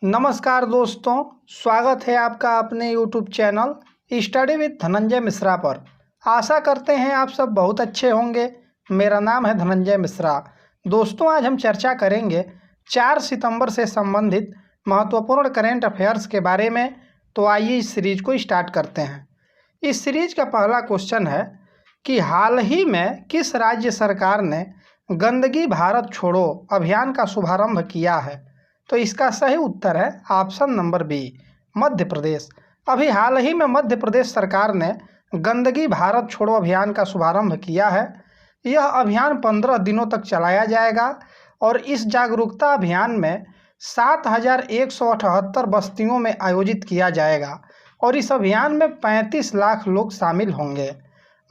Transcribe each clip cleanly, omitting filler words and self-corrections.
नमस्कार दोस्तों, स्वागत है आपका अपने YouTube channel study with Dhananjay Mishra पर। आशा करते हैं आप सब बहुत अच्छे होंगे। मेरा नाम है धनंजय मिश्रा। दोस्तों, आज हम चर्चा करेंगे 4 सितंबर से संबंधित महत्वपूर्ण करेंट अफेयर्स के बारे में। तो आइए इस सीरीज को स्टार्ट करते हैं। इस सीरीज का पहला क्वेश्चन है कि हाल ही में किस राज्य सरकार ने गंदगी भारत छोड़ो अभियान का शुभारंभ किया है? तो इसका सही उत्तर है option number B, Madhya Pradesh. अभी हाल ही में मध्य प्रदेश सरकार ने गंदगी भारत छोड़ो अभियान का शुभारंभ किया है। यह अभियान 15 दिनों तक चलाया जाएगा और इस जागरूकता अभियान में 7,178 बस्तियों में आयोजित किया जाएगा और इस अभियान में 35 लाख लोग शामिल होंगे।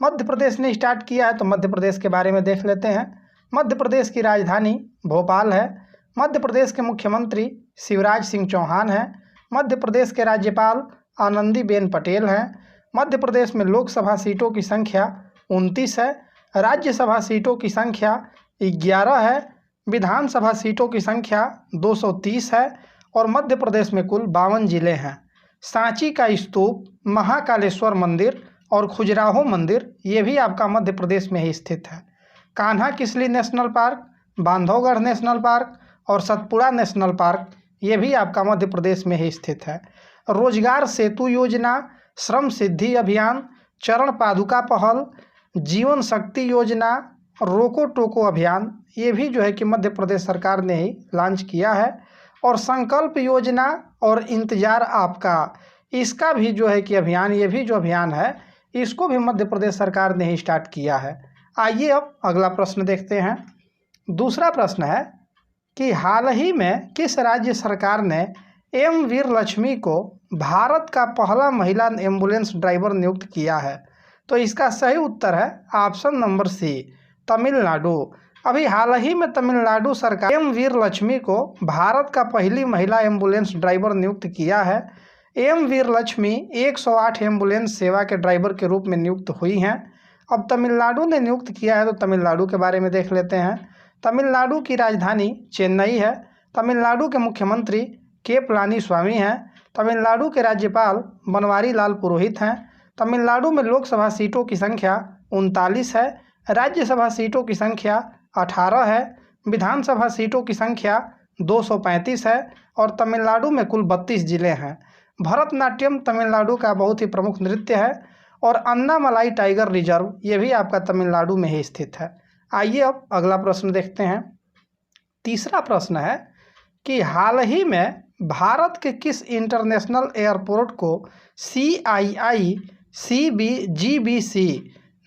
मध्य प्रदेश ने स्टार्ट किया है, तो मध्य प्रदेश के बारे में देख लेते हैं। मध्य प्रदेश की राजधानी भोपाल है। मध्य प्रदेश के मुख्यमंत्री शिवराज सिंह चौहान हैं। मध्य प्रदेश के राज्यपाल आनंदीबेन पटेल हैं। मध्य प्रदेश में लोकसभा सीटों की संख्या 29 है। राज्यसभा सीटों की संख्या 11 है। विधानसभा सीटों की संख्या 230 है और मध्य प्रदेश में कुल 52 जिले हैं। सांची का स्तूप, महाकालेश्वर मंदिर और खजुराहो मंदिर ये भी आपका मध्य प्रदेश में ही स्थित है। Kanha Kisli national park, Bandhavgarh national park और सतपुड़ा नेशनल पार्क ये भी आपका मध्य प्रदेश में ही स्थित है। रोजगार सेतु योजना, श्रम सिद्धि अभियान, चरण पादुका पहल, जीवन शक्ति योजना, रोको टोको अभियान ये भी जो है कि मध्य प्रदेश सरकार ने ही लॉन्च किया है। और संकल्प योजना और इंतजार आपका, इसका भी जो है कि अभियान, ये भी जो अभियान है इसको भी मध्य प्रदेश सरकार ने ही स्टार्ट किया है। आइए अब अगला प्रश्न देखते हैं। दूसरा प्रश्न है कि हाल ही में किस राज्य सरकार ने एम वीर लक्ष्मी को भारत का पहला महिला एम्बुलेंस ड्राइवर नियुक्त किया है? तो इसका सही उत्तर है ऑप्शन नंबर सी, तमिलनाडु। अभी हाल ही में तमिलनाडु सरकार एम वीर लक्ष्मी को भारत का पहली महिला एम्बुलेंस ड्राइवर नियुक्त किया है। एम वीर लक्ष्मी 108 एम्बुलेंस सेवा के ड्राइवर के रूप में नियुक्त हुई हैं। अब तमिलनाडु ने नियुक्त किया है, तो तमिलनाडु के बारे में देख लेते हैं। तमिलनाडु की राजधानी चेन्नई है। तमिलनाडु के मुख्यमंत्री के पलानीस्वामी हैं। तमिलनाडु के राज्यपाल बनवारी लाल पुरोहित हैं। तमिलनाडु में लोकसभा सीटों की संख्या 39 है। राज्यसभा सीटों की संख्या 18 है। विधानसभा सीटों की संख्या 235 है और तमिलनाडु में कुल 32 जिले हैं। भरतनाट्यम तमिलनाडु का बहुत ही प्रमुख नृत्य है और अन्नामलाई टाइगर रिजर्व ये भी आपका तमिलनाडु में ही स्थित है। आइए अब अगला प्रश्न देखते हैं। तीसरा प्रश्न है कि हाल ही में भारत के किस इंटरनेशनल एयरपोर्ट को CII GBC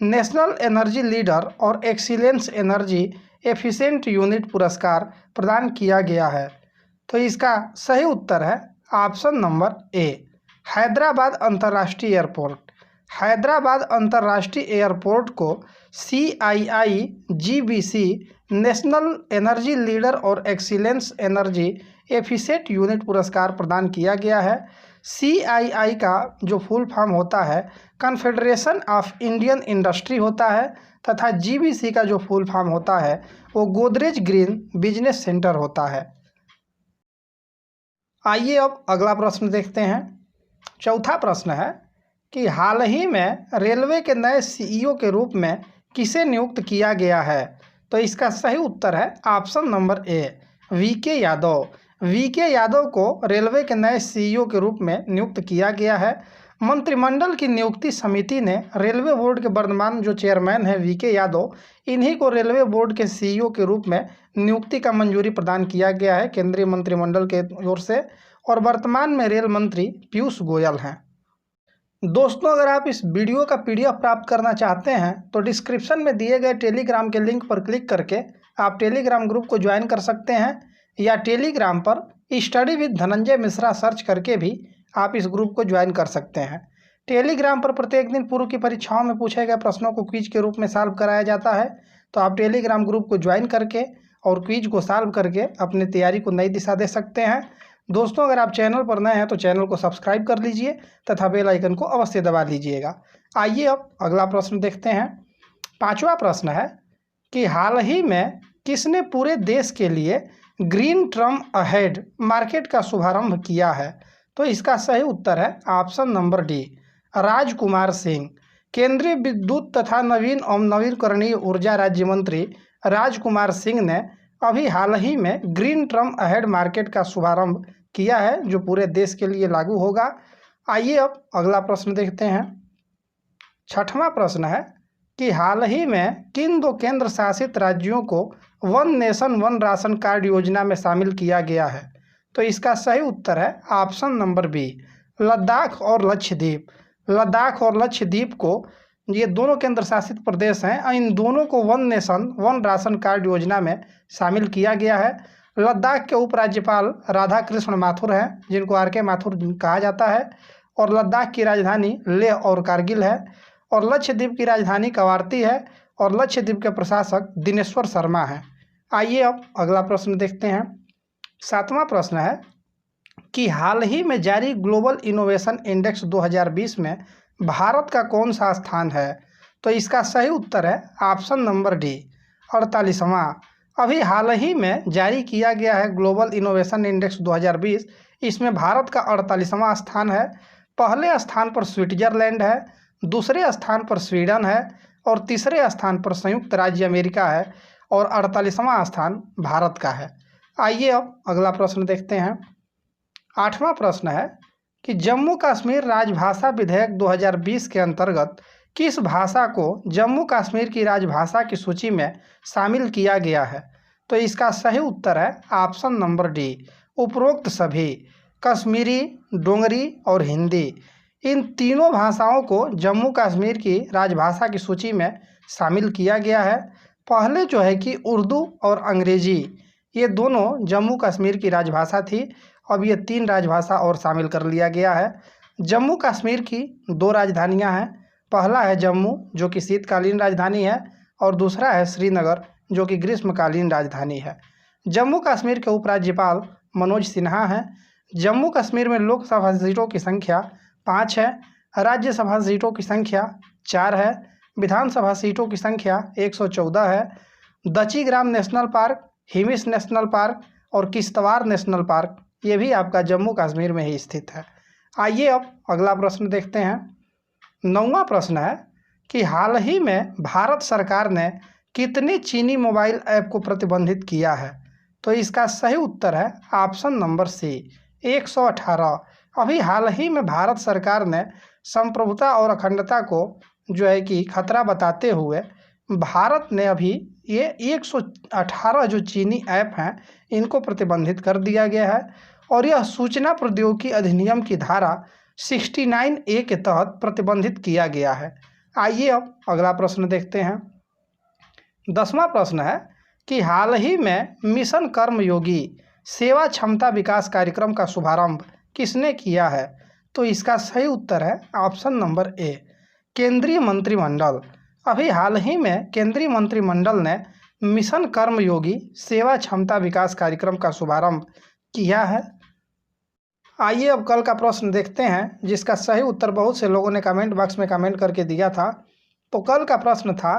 national energy leader और एक्सीलेंस एनर्जी एफिशिएंट यूनिट पुरस्कार प्रदान किया गया है? तो इसका सही उत्तर है ऑप्शन नंबर ए, हैदराबाद अंतर्राष्ट्रीय एयरपोर्ट। हैदराबाद अंतर्राष्ट्रीय एयरपोर्ट को CII GBC national energy leader और एक्सीलेंस एनर्जी एफिशिएंट यूनिट पुरस्कार प्रदान किया गया है। CII का जो फुल फॉर्म होता है कन्फेडरेशन ऑफ इंडियन इंडस्ट्री होता है तथा GBC का जो फुल फॉर्म होता है वो गोदरेज ग्रीन बिजनेस सेंटर होता है। आइए अब अगला प्रश्न देखते हैं। चौथा प्रश्न है कि हाल ही में रेलवे के नए CEO के रूप में किसे नियुक्त किया गया है? तो इसका सही उत्तर है option number A, VK Yadav. VK Yadav को रेलवे के नए CEO के रूप में नियुक्त किया गया है। मंत्रिमंडल की नियुक्ति समिति ने रेलवे बोर्ड के वर्तमान जो चेयरमैन हैं VK यादव, इन्हीं को रेलवे बोर्ड के CEO के रूप में नियुक्ति का मंजूरी प्रदान किया गया है केंद्रीय मंत्रिमंडल के ओर से और वर्तमान में रेल मंत्री पीयूष गोयल हैं। दोस्तों, अगर आप इस वीडियो का PDF प्राप्त करना चाहते हैं तो डिस्क्रिप्शन में दिए गए टेलीग्राम के लिंक पर क्लिक करके आप टेलीग्राम ग्रुप को ज्वाइन कर सकते हैं या टेलीग्राम पर study with Dhananjay Mishra search करके भी आप इस ग्रुप को ज्वाइन कर सकते हैं। टेलीग्राम पर प्रत्येक दिन पूर्व की परीक्षाओं में पूछे गए प्रश्नों को क्विज के रूप में सॉल्व कराया जाता है, तो आप टेलीग्राम ग्रुप को ज्वाइन करके और क्विज को सॉल्व करके अपनी तैयारी को नई दिशा दे सकते हैं। दोस्तों, अगर आप चैनल पर नए हैं तो चैनल को सब्सक्राइब कर लीजिए तथा बेल आइकन को अवश्य दबा लीजिएगा। आइए अब अगला प्रश्न देखते हैं। पांचवा प्रश्न है कि हाल ही में किसने पूरे देश के लिए ग्रीन ट्रम अहेड मार्केट का शुभारंभ किया है? तो इसका सही उत्तर है option number D, Rajkumar Singh. केंद्रीय विद्युत तथा नवीन एवं नवीकरणीय ऊर्जा राज्य मंत्री राजकुमार सिंह ने अभी हाल ही में ग्रीन ट्रम अहेड मार्केट का शुभारंभ किया है, जो पूरे देश के लिए लागू होगा। आइए अब अगला प्रश्न देखते हैं। छठवां प्रश्न है कि हाल ही में किन दो केंद्र शासित राज्यों को one nation one ration card योजना में शामिल किया गया है? तो इसका सही उत्तर है ऑप्शन नंबर बी, लद्दाख और लक्षद्वीप। लद्दाख और लक्षद्वीप को, ये दोनों केंद्र शासित प्रदेश हैं, इन दोनों को one nation one ration card योजना में शामिल किया गया है। लद्दाख के उपराज्यपाल राधा कृष्ण माथुर हैं, जिनको आर.के. माथुर कहा जाता है, और लद्दाख की राजधानी लेह और कारगिल है, और लक्षद्वीप की राजधानी कवारती है, और लक्षद्वीप के प्रशासक दिनेश्वर शर्मा हैं। आइए अब अगला प्रश्न देखते हैं। सातवां प्रश्न है कि हाल ही में जारी ग्लोबल इनोवेशन इंडेक्स 2020 में भारत का कौन सा स्थान है? तो इसका सही उत्तर है ऑप्शन नंबर डी, 48वां। अभी हाल ही में जारी किया गया है ग्लोबल इनोवेशन इंडेक्स 2020। इसमें भारत का 48वां स्थान है। पहले स्थान पर स्विट्जरलैंड है, दूसरे स्थान पर स्वीडन है, और तीसरे स्थान पर संयुक्त राज्य अमेरिका है, और 48वां स्थान भारत का है। आइए अब अगला प्रश्न देखते हैं। 8वां प्रश्न है कि जम्मू कश्मीर राजभाषा विधेयक 2020 के अंतर्गत किस भाषा को जम्मू कश्मीर की राजभाषा की सूची में शामिल किया गया है? तो इसका सही उत्तर है ऑप्शन नंबर डी, उपरोक्त सभी। कश्मीरी, डोगरी और हिंदी, इन तीनों भाषाओं को जम्मू कश्मीर की राजभाषा की सूची में शामिल किया गया है। पहले जो है कि उर्दू और अंग्रेजी, ये दोनों जम्मू कश्मीर की राजभाषा थी। अब ये 3 राजभाषा और शामिल कर लिया गया है। जम्मू कश्मीर की 2 राजधानियां हैं। पहला है जम्मू, जो कि शीतकालीन राजधानी है, और दूसरा है श्रीनगर, जो कि ग्रीष्मकालीन राजधानी है। जम्मू कश्मीर के उपराज्यपाल मनोज सिन्हा हैं। जम्मू कश्मीर में लोकसभा सीटों की संख्या 5 है, राज्यसभा सीटों की संख्या 4 है, विधानसभा सीटों की संख्या 114 है। Dachigam national park, Hemis national park और किश्तवाड़ नेशनल पार्क, ये भी आपका जम्मू कश्मीर में ही स्थित है। आइए अब अगला प्रश्न देखते हैं। 9वां प्रश्न है कि हाल ही में भारत सरकार ने कितने चीनी मोबाइल ऐप को प्रतिबंधित किया है? तो इसका सही उत्तर है ऑप्शन नंबर सी, 118। अभी हाल ही में भारत सरकार ने संप्रभुता और अखंडता को जो है कि खतरा बताते हुए भारत ने अभी ये 118 जो चीनी ऐप हैं, इनको प्रतिबंधित कर दिया गया है, और यह सूचना प्रौद्योगिकी अधिनियम की धारा 69A के तहत प्रतिबंधित किया गया है। आइए अब अगला प्रश्न देखते हैं। 10वां प्रश्न है कि हाल ही में मिशन कर्मयोगी सेवा क्षमता विकास कार्यक्रम का शुभारंभ किसने किया है? तो इसका सही उत्तर है ऑप्शन नंबर ए, केंद्रीय मंत्रिमंडल। अभी हाल ही में केंद्रीय मंत्रिमंडल ने मिशन कर्मयोगी सेवा क्षमता विकास कार्यक्रम का शुभारंभ किया है। आइए अब कल का प्रश्न देखते हैं, जिसका सही उत्तर बहुत से लोगों ने कमेंट बॉक्स में कमेंट करके दिया था। तो कल का प्रश्न था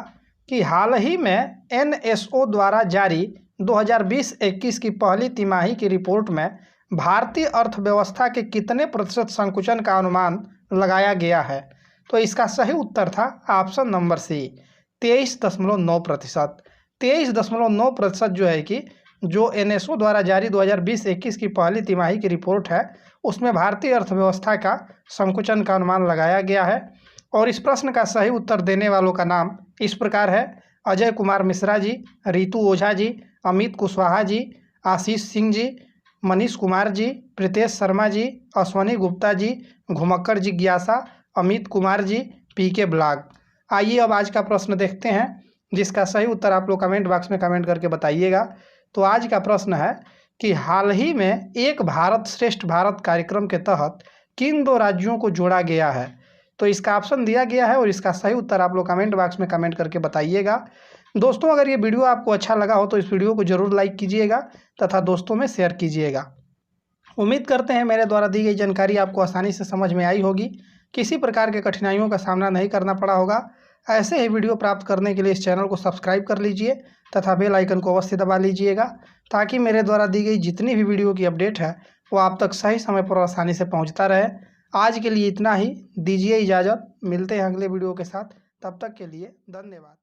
कि हाल ही में NSO द्वारा जारी 2020-21 की पहली तिमाही की रिपोर्ट में भारतीय अर्थव्यवस्था के कितने प्रतिशत संकुचन का अनुमान लगाया गया है? तो इसका सही उत्तर था ऑप्शन नंबर सी, 23.9%। 23.9% जो है कि जो NSO द्वारा जारी 2020-21 की पहली तिमाही की रिपोर्ट है, उसमें भारतीय अर्थव्यवस्था का संकुचन का अनुमान लगाया गया है। और इस प्रश्न का सही उत्तर देने वालों का नाम इस प्रकार है: अजय कुमार मिश्रा जी, रितु ओझा जी, अमित कुशवाहा जी, आशीष सिंह जी, मनीष कुमार जी, प्रीतेश शर्मा जी, अश्वनी गुप्ता जी, घुमक्कड़ जिज्ञासा, अमित कुमार जी, PK ब्लॉग। आइए अब आज का प्रश्न देखते हैं, जिसका सही उत्तर आप लोग कमेंट बॉक्स में कमेंट करके बताइएगा। तो आज का प्रश्न है कि हाल ही में एक भारत श्रेष्ठ भारत कार्यक्रम के तहत किन 2 राज्यों को जोड़ा गया है? तो इसका ऑप्शन दिया गया है, और इसका सही उत्तर आप लोग कमेंट बॉक्स में कमेंट करके बताइएगा। दोस्तों, अगर ये वीडियो आपको अच्छा लगा हो तो इस वीडियो को जरूर लाइक कीजिएगा तथा दोस्तों में शेयर कीजिएगा। उम्मीद करते हैं मेरे द्वारा दी गई जानकारी आपको आसानी से समझ में आई होगी, किसी प्रकार के कठिनाइयों का सामना नहीं करना पड़ा होगा। ऐसे ही वीडियो प्राप्त करने के लिए इस चैनल को सब्सक्राइब कर लीजिए तथा बेल आइकन को अवश्य दबा लीजिएगा। ताकि मेरे द्वारा दी गई जितनी भी वीडियो की अपडेट है वो आप तक सही समय पर आसानी से पहुंचता रहे। आज के लिए इतना ही, दीजिए इजाज़त। मिलते हैं अगले वीडियो के साथ, तब तक के लिए धन्यवाद।